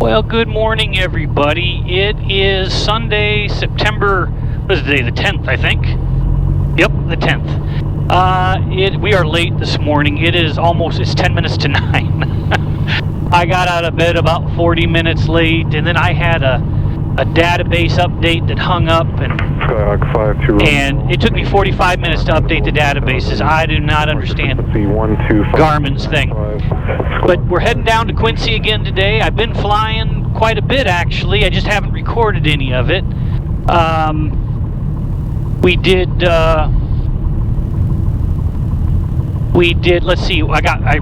Well, good morning, everybody. It is Sunday, September, what is the day? The 10th, I think. Yep, the 10th. We are late this morning. It's 10 minutes to 9. I got out of bed about 40 minutes late, and then I had a database update that hung up, and it took me 45 minutes to update the databases. I do not understand Garmin's thing. But we're heading down to Quincy again today. I've been flying quite a bit, actually. I just haven't recorded any of it. We did, let's see, I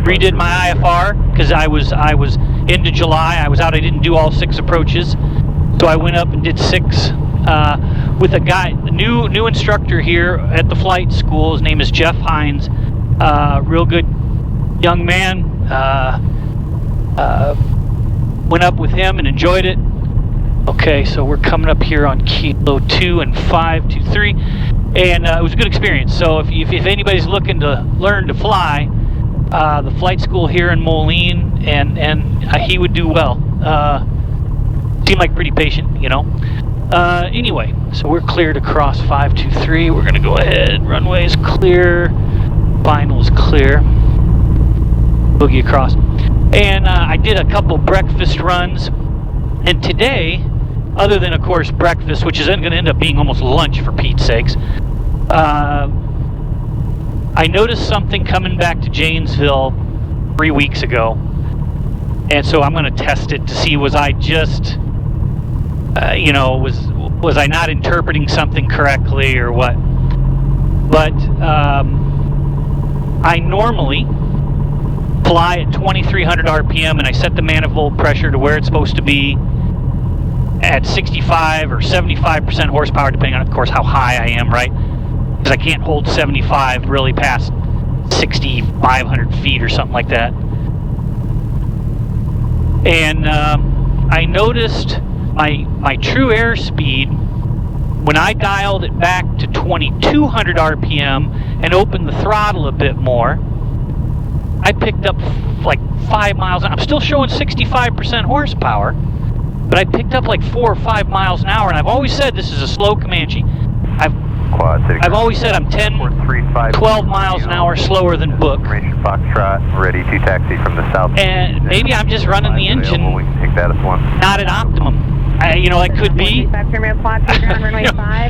redid my IFR because I was into July. I was out, I didn't do all 6 approaches. So I went up and did 6 with a guy, a new instructor here at the flight school. His name is Jeff Hines. Real good young man. Went up with him and enjoyed it. Okay, so we're coming up here on Kilo 2 and 523, and it was a good experience. So if anybody's looking to learn to fly, the flight school here in Moline, and he would do well. Seemed like pretty patient, you know. Anyway, so we're cleared across 523. We're gonna go ahead. Runway is clear. Final is clear. Boogie across. And I did a couple breakfast runs, and today, other than of course breakfast, which is going to end up being almost lunch for Pete's sakes, I noticed something coming back to Janesville 3 weeks ago, and so I'm going to test it to see, was I just was I not interpreting something correctly or what? But I normally fly at 2300 RPM, and I set the manifold pressure to where it's supposed to be at 65 or 75% horsepower, depending on, of course, how high I am, right? Because I can't hold 75 really past 6,500 feet or something like that. And I noticed my true airspeed, when I dialed it back to 2200 RPM and opened the throttle a bit more, I picked up like 5 miles. I'm still showing 65% horsepower, but I picked up like 4 or 5 miles an hour. And I've always said this is a slow Comanche. I've always said I'm 10, 12 miles an hour slower than book. Foxtrot, ready to taxi from the south. And maybe I'm just running the engine we can take that as one. not at optimum. That could be.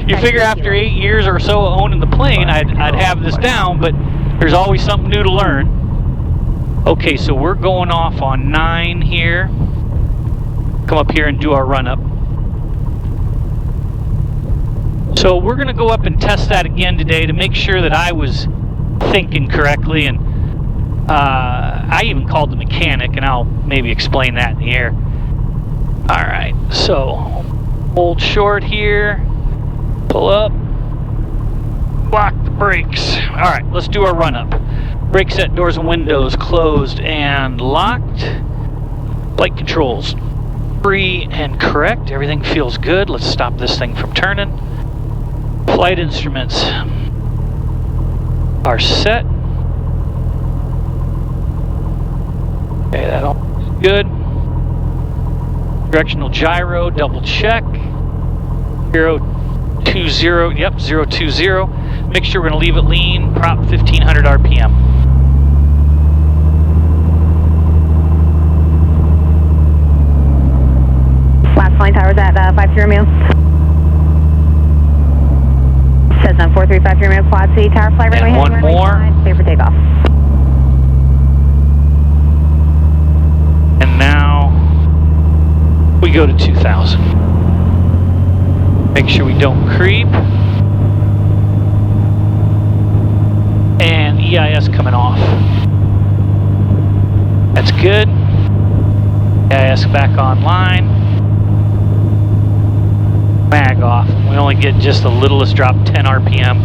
You figure after 8 years or so owning the plane, I'd have this down, but there's always something new to learn. Okay, so we're going off on 9 here. Come up here and do our run up. So we're going to go up and test that again today to make sure that I was thinking correctly, and I even called the mechanic, and I'll maybe explain that in the air. Alright, so hold short here, pull up, lock the brakes. Alright, let's do our run up. Brake set, doors and windows closed and locked. Flight controls free and correct. Everything feels good. Let's stop this thing from turning. Flight instruments are set. Okay, that all is good. Directional gyro, double check. 020, yep, 020. Make sure we're going to leave it lean, prop 1500 RPM. Last flying towers at 53 Romeo. Says on 435 Romeo, quad C, tower flight runway and heading, one more. Clear for takeoff. And now we go to 2000. Make sure we don't creep. And EIS coming off. That's good. EIS back online. Mag off. We only get just the littlest drop, 10 RPM.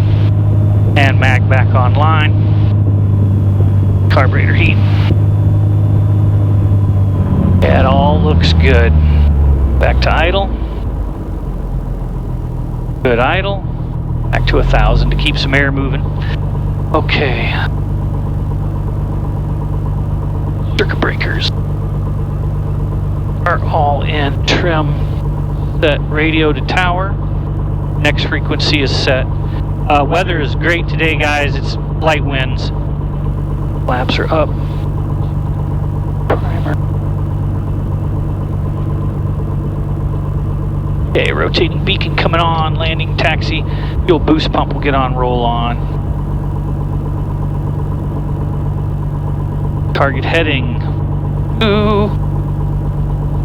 And mag back online. Carburetor heat. Yeah, it all looks good. Back to idle. Good idle. Back to 1,000 to keep some air moving. Okay. Circuit breakers are all in trim. Set radio to tower. Next frequency is set. Weather is great today, guys. It's light winds. Flaps are up. Primer. Okay, rotating beacon coming on. Landing taxi. Fuel boost pump will get on, roll on. Target heading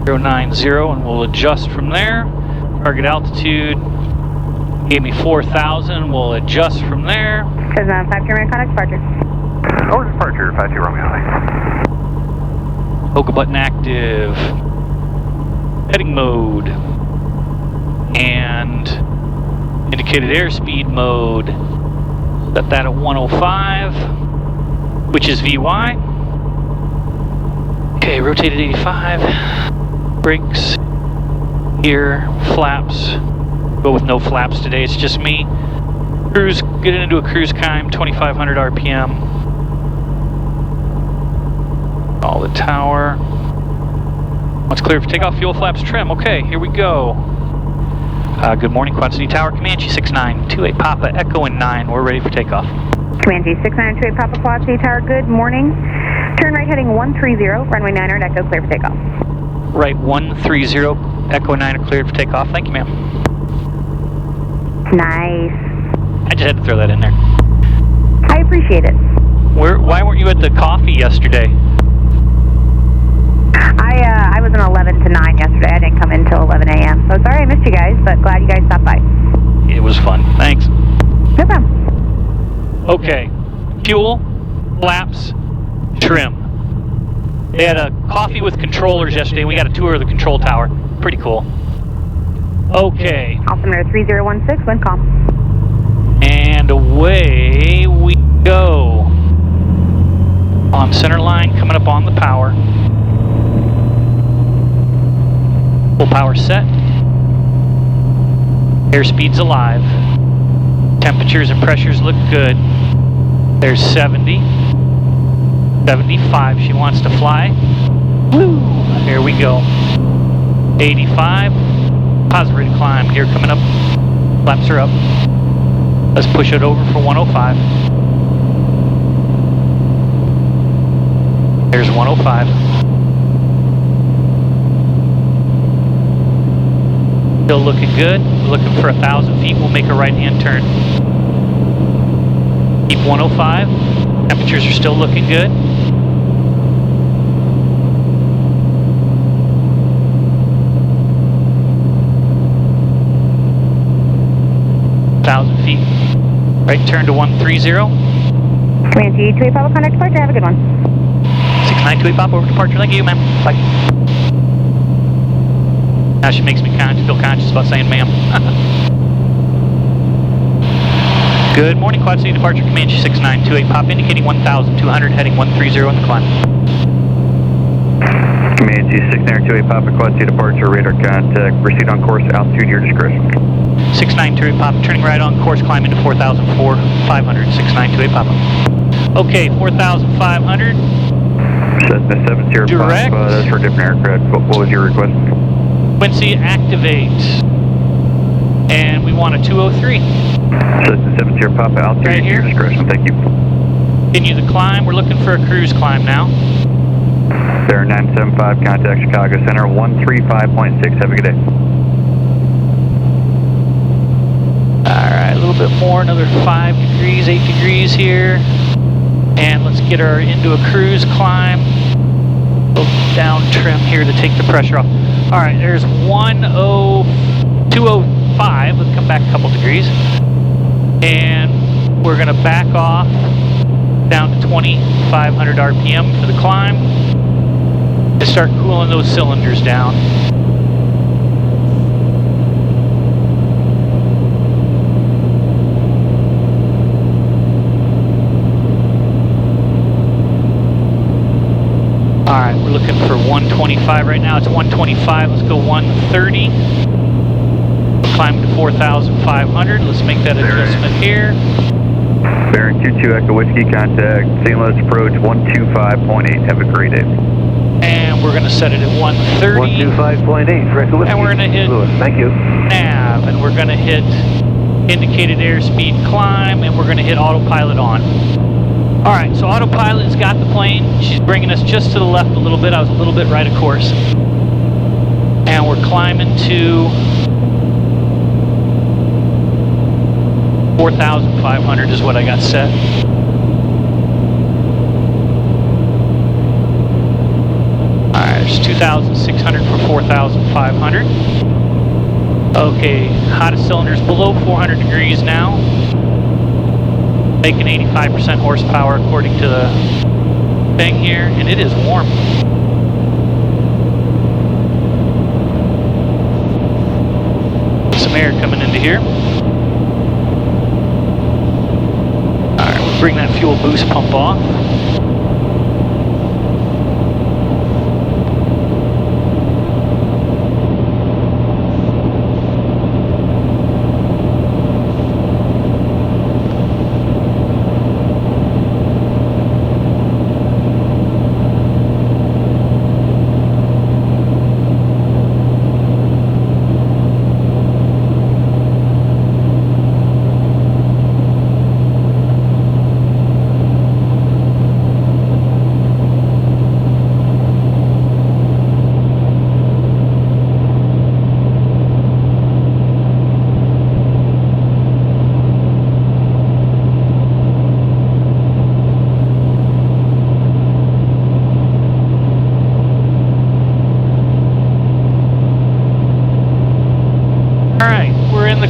090, and we'll adjust from there. Target altitude gave me 4,000. We'll adjust from there. Says 5 Romeo contact departure. Over departure, 52 Romeo. Poker button active. Heading mode. And indicated airspeed mode. Set that at 105, which is VY. Okay, rotated 85. Brakes. Here, flaps. Go with no flaps today, it's just me. Cruise, get into a cruise climb, 2,500 RPM. All the tower. Once clear for takeoff, fuel flaps trim. Okay, here we go. Good morning, Quincy Tower, Comanche 6928 Papa, Echo and 9. We're ready for takeoff. Comanche 6928 Papa, Quincy Tower, good morning. Turn right heading 130, runway 9 Echo, clear for takeoff. Right 130, Echo 9 are cleared for takeoff. Thank you, ma'am. Nice. I just had to throw that in there. I appreciate it. Why weren't you at the coffee yesterday? I was in 11 to 9 yesterday. I didn't come in until 11 a.m. So sorry I missed you guys, but glad you guys stopped by. It was fun. Thanks. No problem. Okay. Fuel, flaps, trim. They had a coffee with controllers yesterday. We got a tour of the control tower. Pretty cool. Okay. Altimeter 3016, wind calm. And away we go. On center line, coming up on the power. Full power set. Airspeed's alive. Temperatures and pressures look good. There's 70. 75, she wants to fly. Woo! Here we go. 85. Positive rate of climb here coming up. Flaps are up. Let's push it over for 105. There's 105. Still looking good. We're looking for 1,000 feet. We'll make a right-hand turn. Keep 105. Temperatures are still looking good. Feet. Right turn to 130. Comanche 28 Papa, contact departure. Have a good one. 6928 Papa, over departure. Thank you, ma'am. Bye. Now she makes me feel conscious about saying ma'am. Good morning, Quad City departure, Comanche 6928 Papa, indicating 1,200, heading 130 on the climb. Comanche 6928 Papa, Quad City departure, radar contact. Proceed on course, altitude, your discretion. 6928 Papa, turning right on course, climb into 4,500, 6928 Papa. Okay, 4,500. Cessna 70 Direct. Papa, that's for a different aircraft. What was your request? Quincy, activate. And we want a 203. Cessna 70 Papa, altitude, Right here. your discretion. Thank you. Continue the climb. We're looking for a cruise climb now. Bear 975, contact Chicago Center, 135.6. Have a good day. Alright, a little bit more, another 5 degrees, 8 degrees here. And let's get her into a cruise climb. Go down trim here to take the pressure off. Alright, there's 205. Let's come back a couple degrees. And we're going to back off down to 2,500 RPM for the climb. To start cooling those cylinders down. Alright, we're looking for 125 right now. It's 125. Let's go 130. Climb to 4,500. Let's make that adjustment here. Bearing 22 Echo Whiskey, contact St. Louis approach 125.8. Have a great day. And we're going going to set it at 130. 125.8, Record Whiskey. And we're going to hit Lewis, thank you. nav, and we're going to hit indicated airspeed climb, and we're going to hit autopilot on. Alright, so autopilot's got the plane. She's bringing us just to the left a little bit. I was a little bit right of course. And we're climbing to 4,500 is what I got set. Alright, there's 2,600 for 4,500. Okay, hottest cylinders below 400 degrees now. Making 85% horsepower according to the thing here, and it is warm. Some air coming into here. Alright, we'll bring that fuel boost pump off.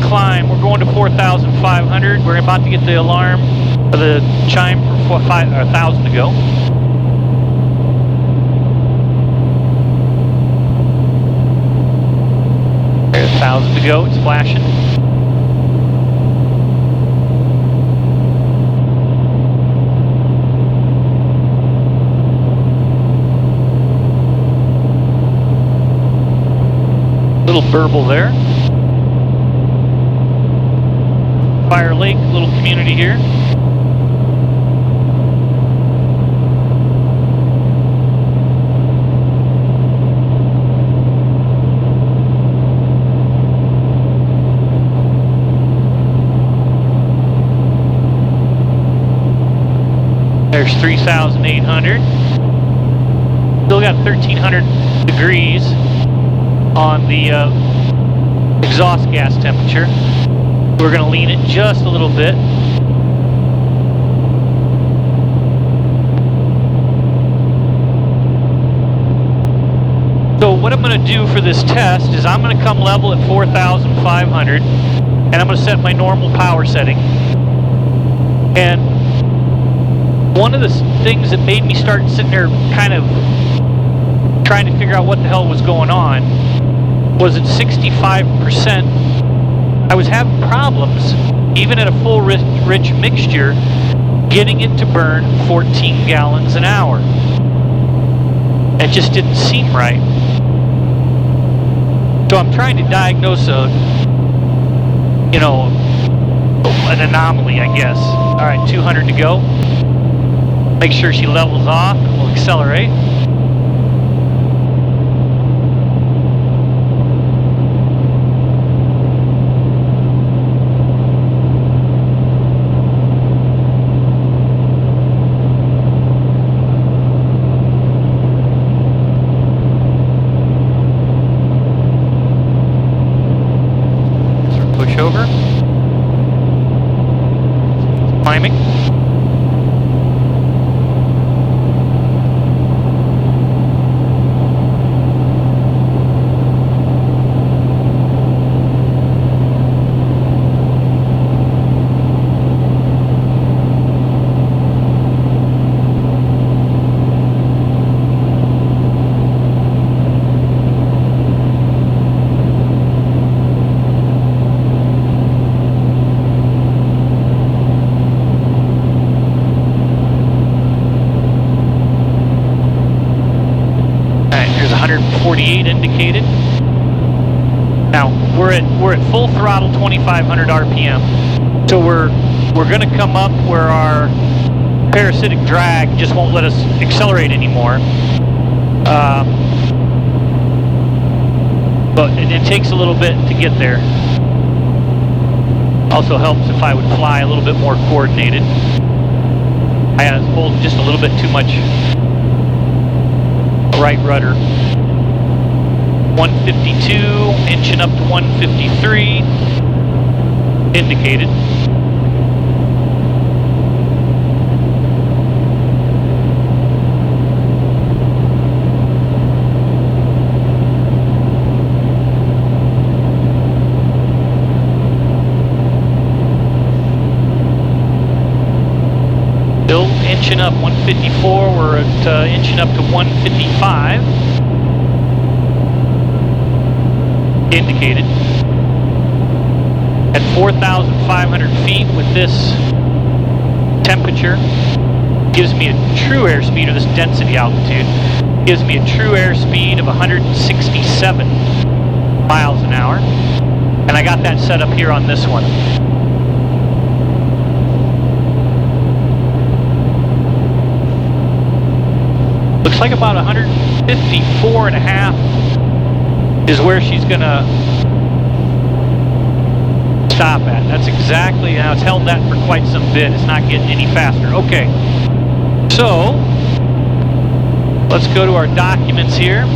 Climb. We're going to 4,500. We're about to get the alarm, or the chime for 1,000 to go. There's 1,000 to go. It's flashing. Little burble there. Fire Lake, little community here. There's 3,800. Still got 1,300 degrees on the exhaust gas temperature. We're going to lean it just a little bit. So what I'm going to do for this test is I'm going to come level at 4,500 and I'm going to set my normal power setting. And one of the things that made me start sitting there kind of trying to figure out what the hell was going on was at 65%. I was having problems, even at a full rich mixture, getting it to burn 14 gallons an hour. It just didn't seem right. So I'm trying to diagnose an anomaly, I guess. All right, 200 to go. Make sure she levels off and we'll accelerate. Over. Climbing. Indicated. Now we're at full throttle, 2,500 RPM. So we're going to come up where our parasitic drag just won't let us accelerate anymore. But it takes a little bit to get there. Also helps if I would fly a little bit more coordinated. I was holding just a little bit too much right rudder. 152, inching up to 153, indicated. Still inching up, 154, we're at inching up to 155. Indicated. At 4,500 feet with this temperature, gives me a true airspeed, or this density altitude, gives me a true airspeed of 167 miles an hour. And I got that set up here on this one. Looks like about 154 and a half is where she's gonna stop at. That's exactly, now it's held that for quite some bit. It's not getting any faster. Okay, so let's go to our documents here.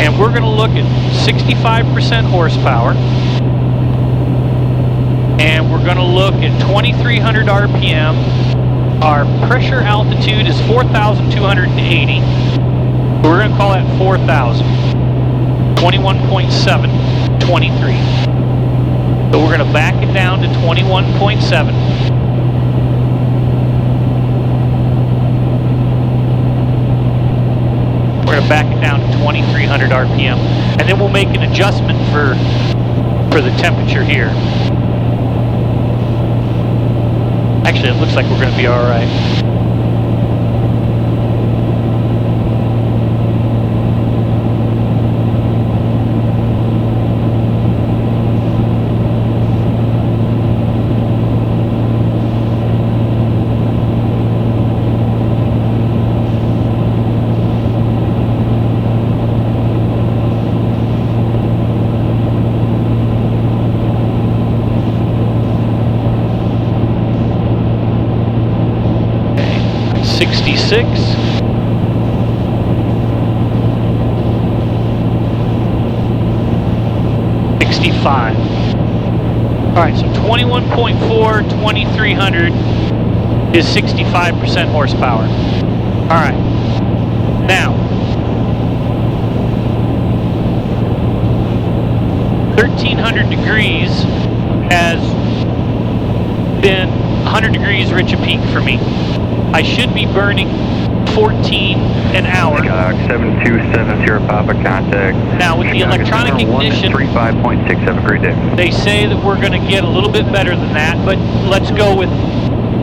And we're gonna look at 65% horsepower. And we're gonna look at 2,300 RPM. Our pressure altitude is 4,280. We're going to call that 4,000. 21.7, 23. So we're going to back it down to 21.7. We're going to back it down to 2,300 RPM. And then we'll make an adjustment for the temperature here. Actually, it looks like we're going to be all right. Okay, 66. Alright, so 21.4, 2,300 is 65% horsepower. Alright, now 1,300 degrees has been 100 degrees rich of peak for me. I should be burning 14 an hour. 7270 Papa, contact. Now with the electronic ignition, 35.6, have a great day. they say that we're going to get a little bit better than that, but let's go with,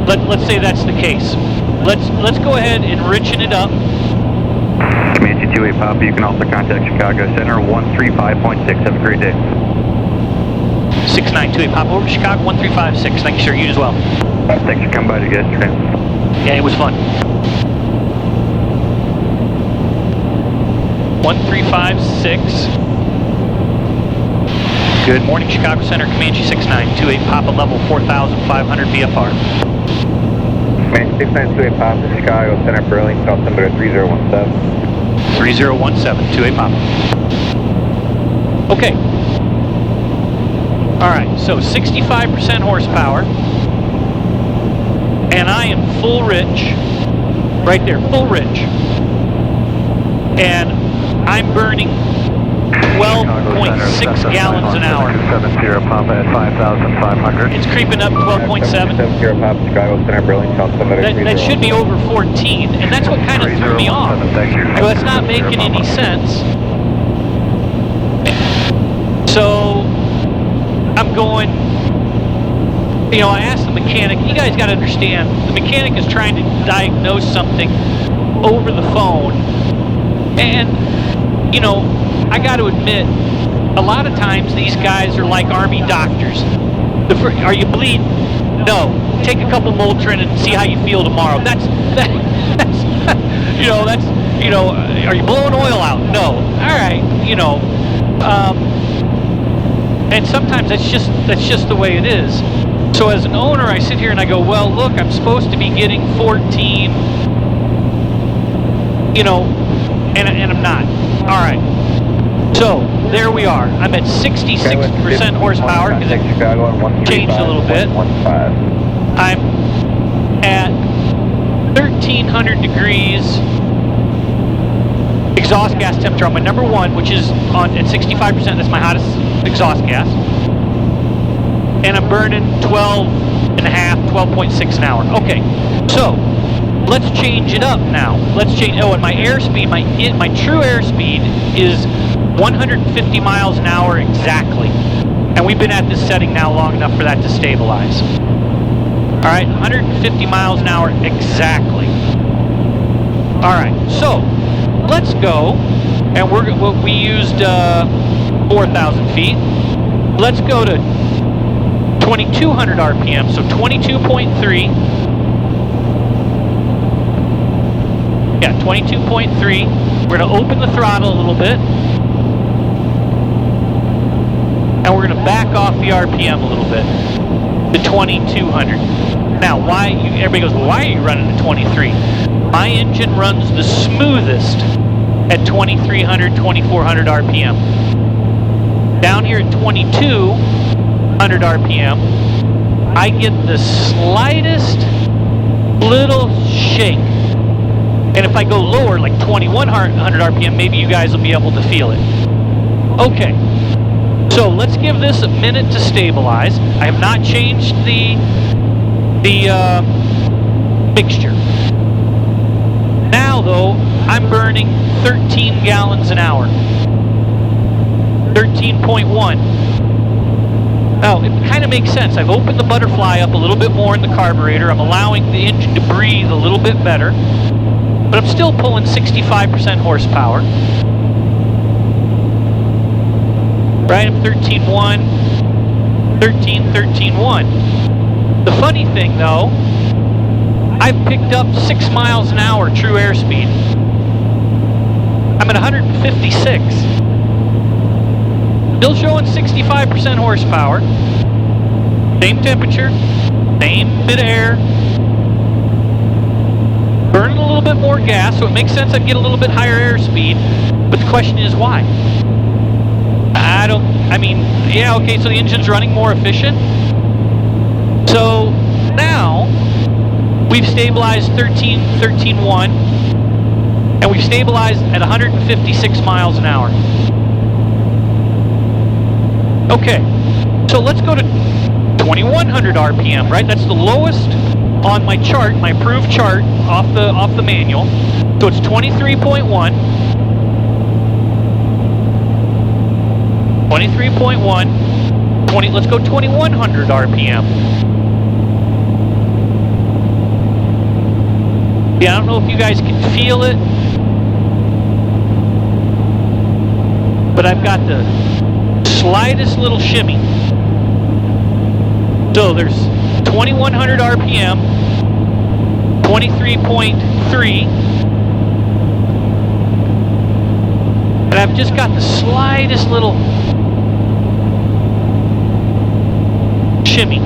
let's say that's the case. Let's go ahead and richen it up. Comanche 28 Papa, you can also contact Chicago Center, 135.6, have a great day. 6928 Papa, over to Chicago, 1356. Thank you, sir. You as well. Thanks for coming by yesterday. Yeah, it was fun. 1356. Good morning, Chicago Center, Comanche 6928 Papa, level 4,500 VFR. Comanche 6928 Papa, Chicago Center, Burlington, altimeter 3017. 3017, 28 Papa. Okay. Alright, so 65% horsepower. And I am full rich. Right there, full rich. And I'm burning 12.6 gallons an hour. 270 Papa at 5,500. It's creeping up 12.7. 270 Papa, Chicago Center, Burlington, altimeter 3017. That should be over 14, and that's what kind of threw me off. Thank you. Well, it's not making any sense. So I'm going, you know, I asked the mechanic, you guys got to understand, the mechanic is trying to diagnose something over the phone, and, you know, I got to admit, a lot of times these guys are like Army doctors. Are you bleeding? No. Take a couple Motrin and see how you feel tomorrow. That's you know, you know, are you blowing oil out? No. All right, you know, and sometimes that's just the way it is. So as an owner, I sit here and I go, well, look, I'm supposed to be getting 14, you know, and I'm not. All right. So there we are. I'm at 66% horsepower because it changed a little bit. I'm at 1,300 degrees exhaust gas temperature on my number one, which is on at 65%. That's my hottest exhaust gas. And I'm burning 12.6 an hour. Okay, so let's change it up now. Let's change. Oh, and my airspeed, my true airspeed is 150 miles an hour exactly. And we've been at this setting now long enough for that to stabilize. All right, 150 miles an hour exactly. All right, so let's go, and we used 4,000 feet. Let's go to 2,200 RPM, so 22.3. Yeah, 22.3. We're going to open the throttle a little bit. And we're going to back off the RPM a little bit to 2,200. Now, everybody goes, well, why are you running at 23? My engine runs the smoothest at 2,300, 2,400 RPM. Down here at 2,200 RPM, I get the slightest little shake. And if I go lower, like 2,100 RPM, maybe you guys will be able to feel it. Okay, so let's give this a minute to stabilize. I have not changed the mixture. Now, though, I'm burning 13 gallons an hour. 13.1. Now, it kind of makes sense. I've opened the butterfly up a little bit more in the carburetor. I'm allowing the engine to breathe a little bit better. But I'm still pulling 65% horsepower. Right, I'm 13.1, 13.1. The funny thing, though, I've picked up 6 miles an hour true airspeed. I'm at 156. Still showing 65% horsepower. Same temperature, same bit of air. Burning a little bit more gas, so it makes sense I'd get a little bit higher airspeed. But the question is why? Yeah, okay, so the engine's running more efficient. So now we've stabilized 13.1, and we've stabilized at 156 miles an hour. Okay, so let's go to 2,100 RPM, right? That's the lowest on my chart, my approved chart off the manual. So it's 23.1. 23.1. Let's go 2,100 RPM. Yeah, I don't know if you guys can feel it, but I've got the slightest little shimmy. So there's 2,100 RPM, 23.3, and I've just got the slightest little shimmy.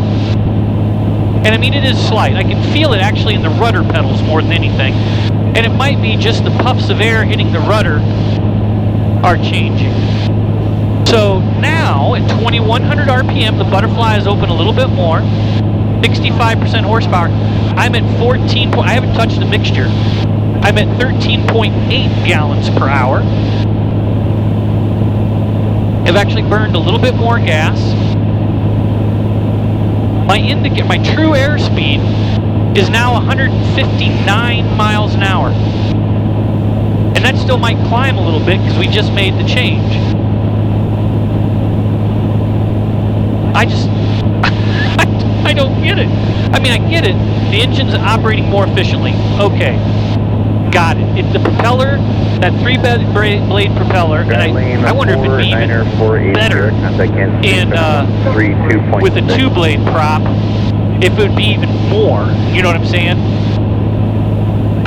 And I mean, it is slight. I can feel it actually in the rudder pedals more than anything. And it might be just the puffs of air hitting the rudder are changing. So now at 2,100 RPM, the butterfly is open a little bit more. 65% horsepower. I'm at 14. I haven't touched the mixture. I'm at 13.8 gallons per hour. I've actually burned a little bit more gas. My true airspeed is now 159 miles an hour. And that still might climb a little bit because we just made the change. I don't get it. I mean, I get it. The engine's operating more efficiently. Okay. Got it. It's the propeller, that 3-blade propeller, and I wonder if it'd be even better with a 2-blade prop, if it would be even more. You know what I'm saying?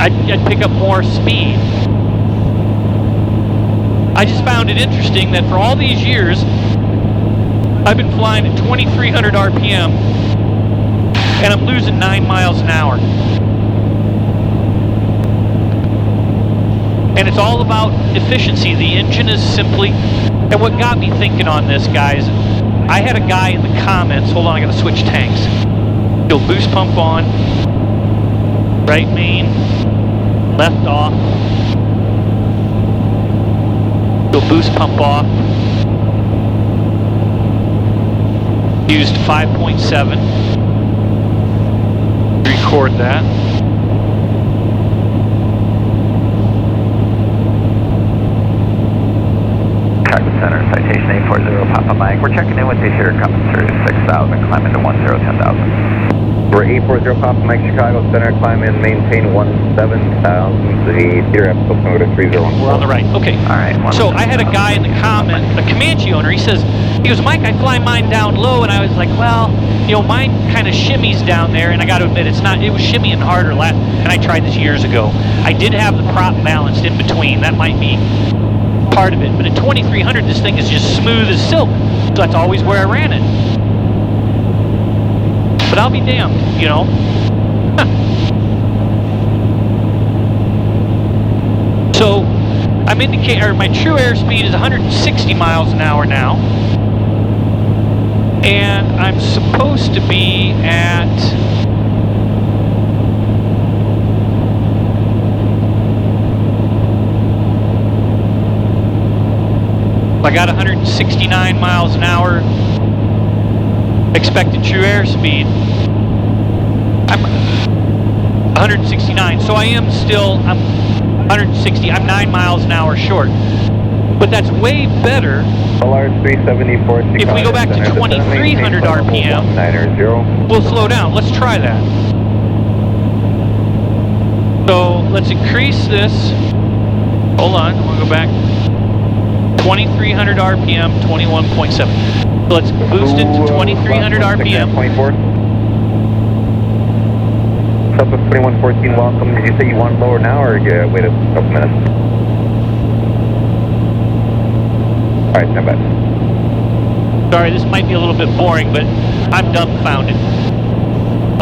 I'd pick up more speed. I just found it interesting that for all these years, I've been flying at 2,300 RPM, and I'm losing 9 miles an hour. And it's all about efficiency. The engine is simply, and what got me thinking on this, guys, I had a guy in the comments, hold on, I gotta switch tanks. You'll boost pump on, right main, left off. You'll boost pump off. Used 5.7. Record that. Center, citation 840 Papa Mike. We're checking in with you here, coming through 6,000, climbing to 10,10,000. We're 840 Papa Mike, Chicago Center, climb in, maintain 17,000. The theater episode code is 3014. We're on the right, okay. All right. So I had a guy in the comment, a Comanche owner, he goes, Mike, I fly mine down low, and I was like, well, you know, mine kind of shimmies down there, and I got to admit, it was shimmying harder and I tried this years ago. I did have the prop balanced in between, that might be part of it, but at 2,300 this thing is just smooth as silk, so that's always where I ran it. But I'll be damned, you know. So I'm indicating, or my true airspeed is 160 miles an hour now, and I'm supposed to be at I got 169 miles an hour expected true airspeed. I'm 169, so I am still, I'm 160, I'm 9 miles an hour short. But that's way better if we go back to 2,300 RPM, we'll slow down. Let's try that. So let's increase this. Hold on, I'm going to go back. 2,300 RPM, 21.7. So let's boost it to 2,300 RPM. 24. Southwest 2114, welcome. Did you say you want lower now, or you wait a couple minutes? All right, stand by. Sorry, this might be a little bit boring, but I'm dumbfounded.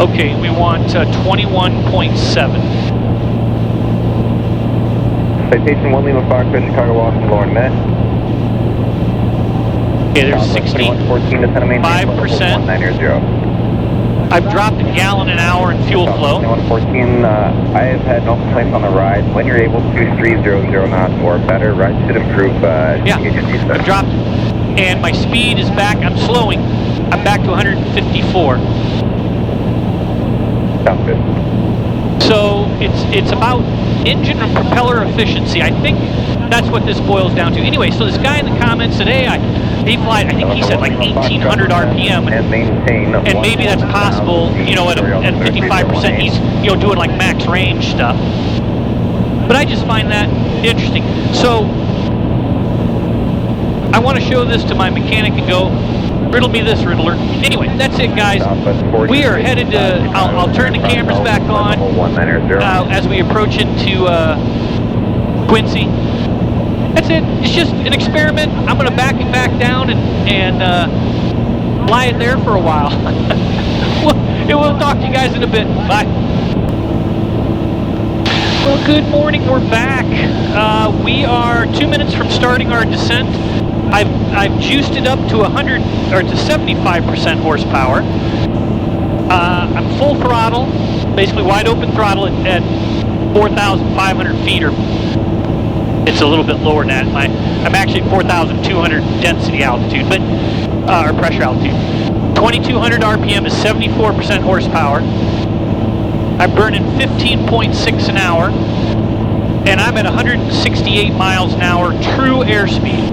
Okay, we want 21.7. Citation 1 Lima Foxtrot, Chicago, Boston, lower Met. Okay, there's 65%. I've dropped a gallon an hour in fuel flow. 2114, I have had no complaints on the ride. When you're able to 300 knots or better, ride should improve. Yeah, I've dropped, and my speed is back. I'm slowing. I'm back to 154. Sounds good. So it's about engine and propeller efficiency. I think that's what this boils down to. Anyway, so this guy in the comments said, hey, he flies, I think he said like 1,800 RPM, and maybe that's possible, you know, at 55% he's, you know, doing like max range stuff. But I just find that interesting. So I want to show this to my mechanic and go, riddle me this, riddler. Anyway, that's it, guys. We are headed to, I'll turn the cameras back on as we approach into Quincy. That's it. It's just an experiment. I'm going to back it back down and lie it there for a while. We'll talk to you guys in a bit. Bye. Well, good morning. We're back. We are 2 minutes from starting our descent. I've juiced it up to 100 or to 75% horsepower. I'm full throttle, basically wide open throttle at 4,500 feet, or it's a little bit lower than that. I'm actually at 4,200 density altitude, but or pressure altitude. 2,200 RPM is 74% horsepower. I'm burning 15.6 an hour, and I'm at 168 miles an hour true airspeed.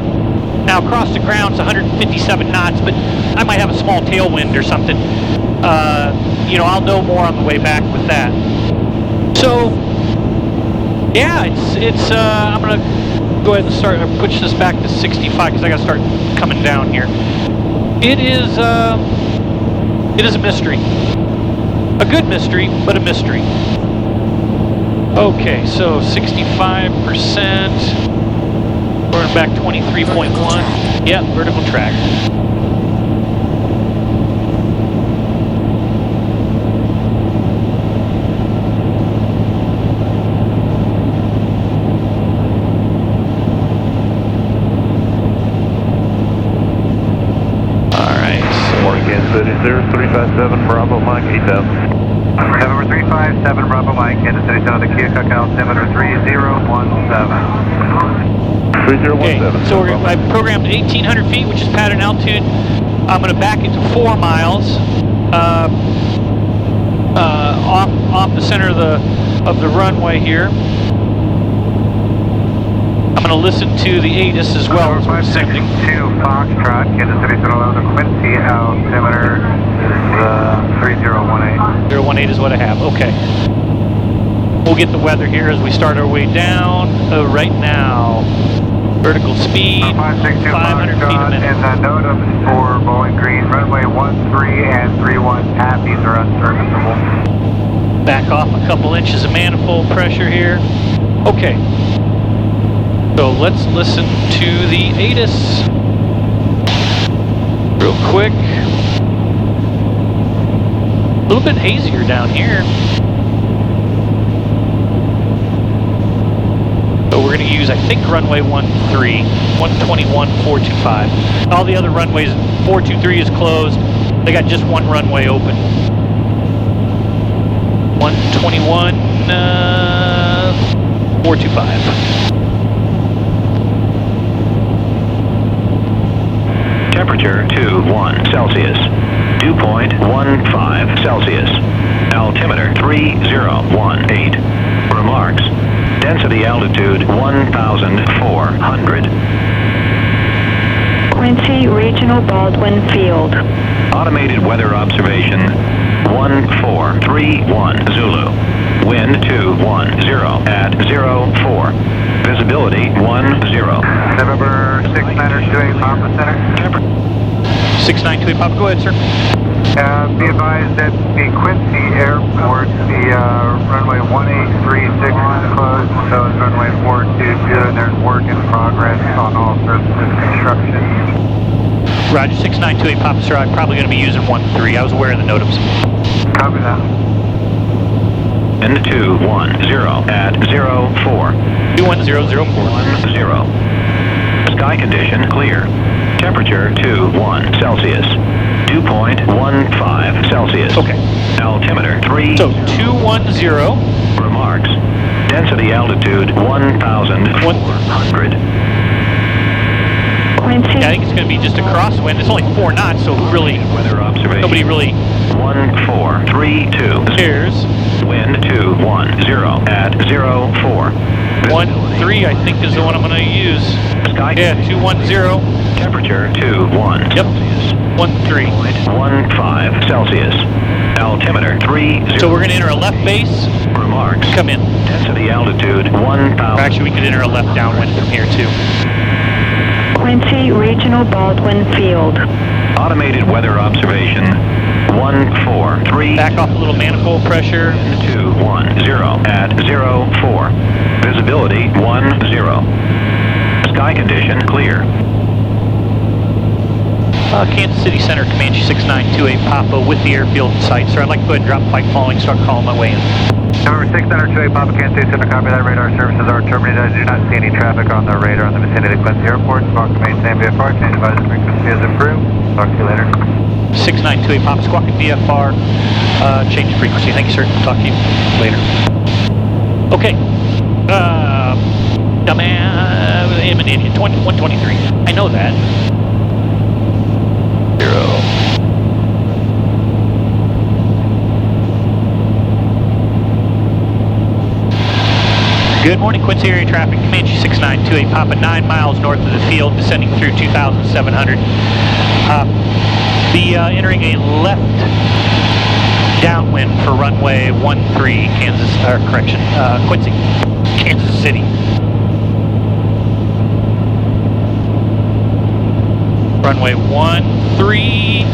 Now across the ground it's 157 knots, but I might have a small tailwind or something. You know, I'll know more on the way back with that. So yeah, it's I'm gonna go ahead and start push this back to 65 because I gotta start coming down here. It is a mystery, a good mystery, but a mystery. Okay, so 65%. We're Back 23.1. Yep, vertical track. City 0357 Bravo Mike 8000. November 357 Bravo Mike, Kansas City South, the KUIN altimeter 3017. 3017. Okay, so I programmed 1,800 feet, which is pattern altitude. I'm going to back it to 4 miles off the center of the runway here. I'm going to listen to the ATIS as well as we're descending. 562 Foxtrot, Kansas City South, the Quincy altimeter is 3018. 018 is what I have, okay. We'll get the weather here as we start our way down right now. Vertical speed, 500 feet a minute. And the NOTAMs for Bowling Green, runway 13 and 31 tappies are unserviceable. Back off a couple inches of manifold pressure here. Okay. So let's listen to the ATIS real quick. A little bit hazier down here. So we're going to use, I think, runway 13, 121, 425. All the other runways, 423 is closed. They got just one runway open. 121, 425. Temperature 21 Celsius. Dew point 15 Celsius. Altimeter 3018. Remarks. Density altitude 1,400. Quincy Regional Baldwin Field. Automated weather observation 1431 Zulu. Wind 210 at 04. Visibility 10. November 6928 Papa Center. 6928 Papa, go ahead, sir. Be advised that the Quincy Airport, the runway 1836 is closed, so is runway 422, and there's work in progress on all surfaces construction. Roger, 6928 Papa, sir. I'm probably going to be using 13. I was aware of the NOTAMs. Copy that. Wind 210 at 04. 21004. 10. Sky condition clear. Temperature 21 Celsius. Dew point 15 Celsius. Okay. Altimeter 3. So 210. Remarks. Density altitude 1,400. Quincy. Yeah, I think it's going to be just a crosswind. It's only 4 knots, so really, Weather observation. nobody really 1432. cares. Wind 210 at 04. 13, I think, is the one I'm going to use. Sky Yeah, 210. Temperature 21 Yep. Celsius. 13. 15 Celsius. Altimeter 30. So we're going to enter a left base. Remarks. Come in. Density altitude Or 1,000. actually, we could enter a left downwind from here, too. Quincy Regional Baldwin Field. Automated weather observation 143. Back off a little manifold pressure. 210 at 04. Visibility 10. Sky condition clear. Kansas City Center, Comanche 6928 Papa with the airfield in sight. Sir, I'd like to go ahead and drop flight following, start calling my way in. Number 6928 Papa, Kansas City Center, copy that. Radar services are terminated. I do not see any traffic on the radar in the vicinity of Quincy Airport. Squawk to maintain VFR. Change advisory frequency is improved. Talk to you later. 6928 Papa, squawking VFR, change the frequency. Thank you, sir. Talk to you later. Okay. I'm an idiot. 123. I know that. 0. Good morning, Quincy area traffic. Comanche 6928 Papa, 9 miles north of the field, descending through 2,700. Be entering a left downwind for runway 13, Quincy, Kansas City. Runway 13.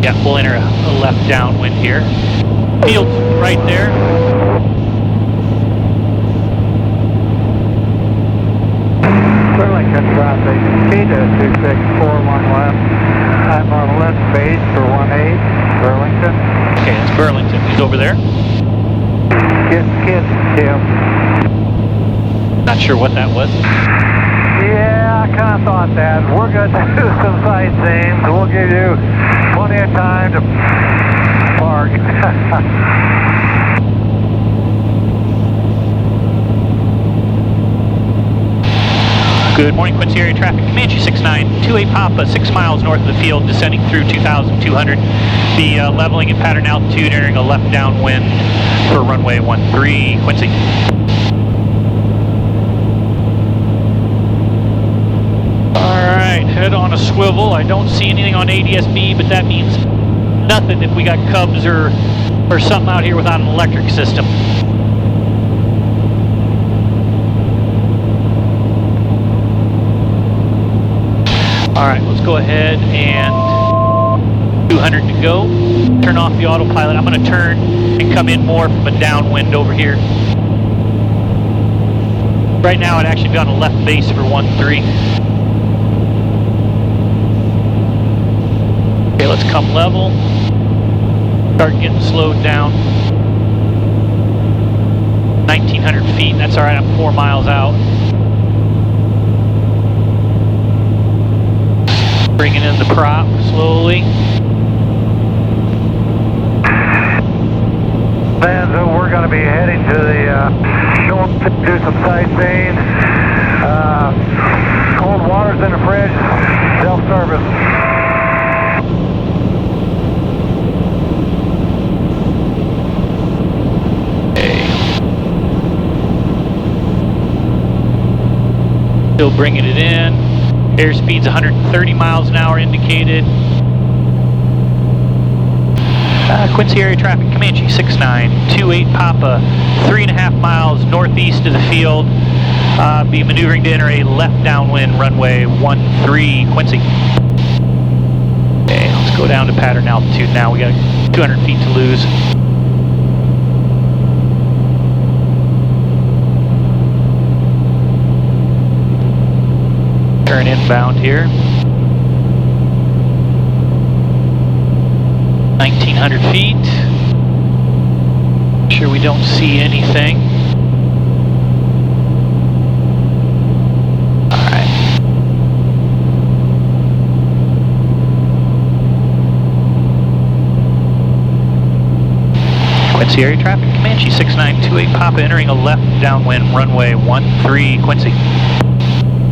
Yeah, we'll enter a left downwind here. Field's right there. traffic, speed 2641 left. I'm on left base for 18, Burlington. Okay, that's Burlington. He's over there. Kiss, Tim. Not sure what that was. Yeah, I kind of thought that. We're going to do some sightseeing, so we'll give you plenty of time to park. Good morning, Quincy area traffic. Comanche 6928 Papa, 6 miles north of the field, descending through 2,200. The leveling and pattern altitude, entering a left downwind for runway 13, Quincy. Alright, head on a swivel. I don't see anything on ADS-B, but that means nothing if we got Cubs or something out here without an electric system. Alright, let's go ahead and 200 to go. Turn off the autopilot. I'm going to turn and come in more from a downwind over here. Right now I'd actually be on a left base for 13. Okay, let's come level. Start getting slowed down. 1,900 feet, that's alright, I'm 4 miles out. Bringing in the prop slowly. And so we're going to be heading to the shore to do some sightseeing. Cold water's in the fridge, self-service. Still bringing it in. Airspeed's 130 miles an hour indicated. Quincy area traffic, Comanche 6928 Papa, 3.5 miles northeast of the field. Be maneuvering to enter a left downwind runway 13, Quincy. Okay, let's go down to pattern altitude now. We got 200 feet to lose. Turn inbound here. 1,900 feet. Sure we don't see anything. Alright. Quincy area traffic, Comanche 6928 Papa, entering a left downwind runway 13, Quincy.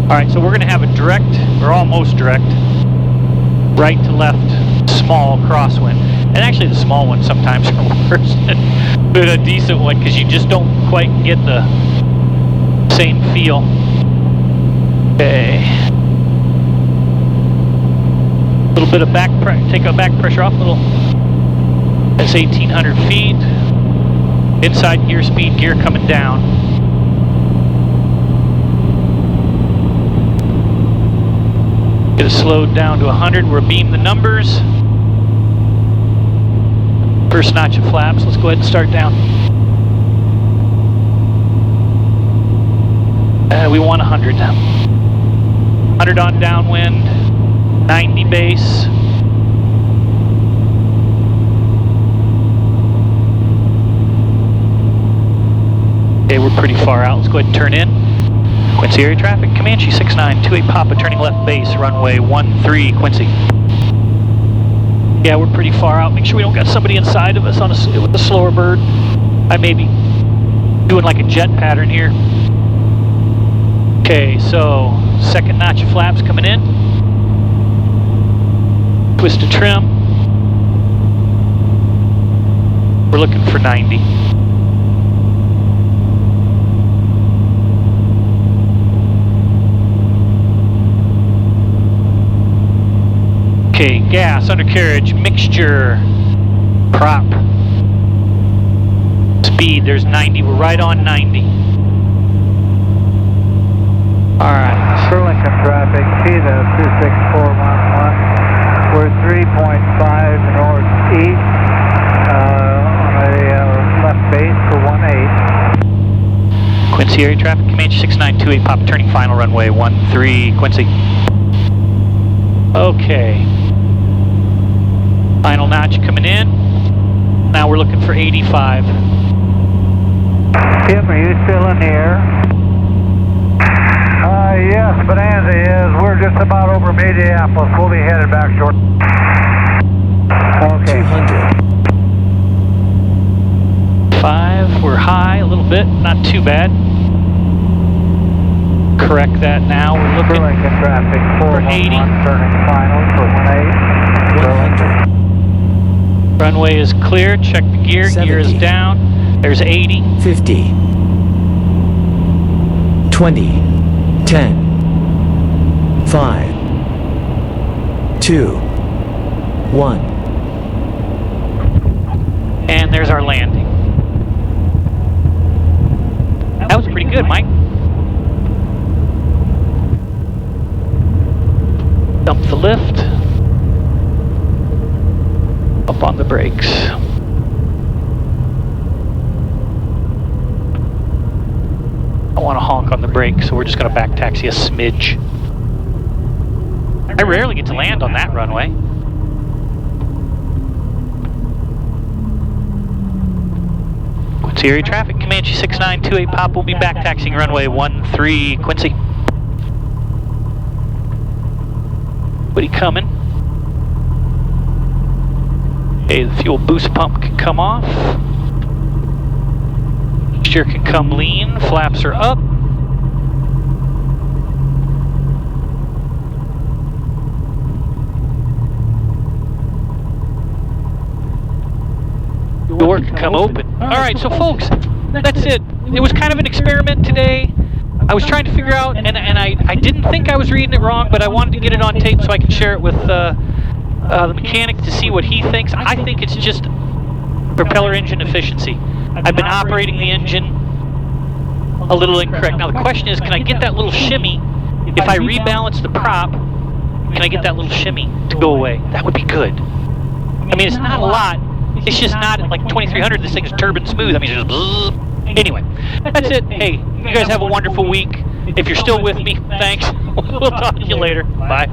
Alright, so we're going to have a direct, or almost direct, right to left small crosswind. And actually the small ones sometimes are worse than a decent one because you just don't quite get the same feel. Okay. A little bit of take a back pressure off, that's 1,800 feet. Inside gear speed, gear coming down. Get it slowed down to 100. We're beam the numbers. First notch of flaps. Let's go ahead and start down. We want 100. 100 on downwind. 90 base. Okay, we're pretty far out. Let's go ahead and turn in. Quincy area traffic, Comanche 6928 Papa, turning left base, runway 13, Quincy. Yeah, we're pretty far out. Make sure we don't got somebody inside of us on with a slower bird. I may be doing like a jet pattern here. Okay, so second notch of flaps coming in. Twist to trim. We're looking for 90. Okay, gas, undercarriage, mixture, prop. Speed, there's 90. We're right on 90. Alright. Burlington traffic, PETA 26411. We're 3.5 northeast on a left base for 18. Quincy area traffic, Comanche 6928, Papa turning final runway 13, Quincy. Okay. Final notch coming in. Now we're looking for 85. Tim, are you still in the air? Yes, Bonanza is. We're just about over Minneapolis. We'll be headed back short. Okay. 200. 5, we're high a little bit, not too bad. Correct that now, we're looking Burlington traffic, 411, turning final for 18. 100. runway is clear, check the gear, 70. gear is down, there's 80. 50. 20. 10. 5. 2. 1. And there's our landing. That was pretty good, Mike. Dump the lift. Up on the brakes. I want to honk on the brake, so we're just going to back taxi a smidge. I rarely get to land on that runway. Quincy area traffic, Comanche 6928 Pop will be back taxiing runway 13, Quincy. Buddy coming. Okay, the fuel boost pump can come off. Steer can come lean, flaps are up. Door can come open. Alright, so folks, that's it. It was kind of an experiment today. I was trying to figure out, and I didn't think I was reading it wrong, but I wanted to get it on tape so I can share it with the mechanic to see what he thinks. I think it's just propeller engine efficiency. I've been operating the engine a little incorrect. Now the question is, can I get that little shimmy, if I rebalance the prop, can I get that little shimmy to go away? That would be good. I mean, it's not a lot. It's just not like 2300. This thing is turbine smooth. I mean, it's just bzzz. Anyway, that's it. Hey, you guys have a wonderful week. If you're still with me, thanks. We'll talk to you later. Bye.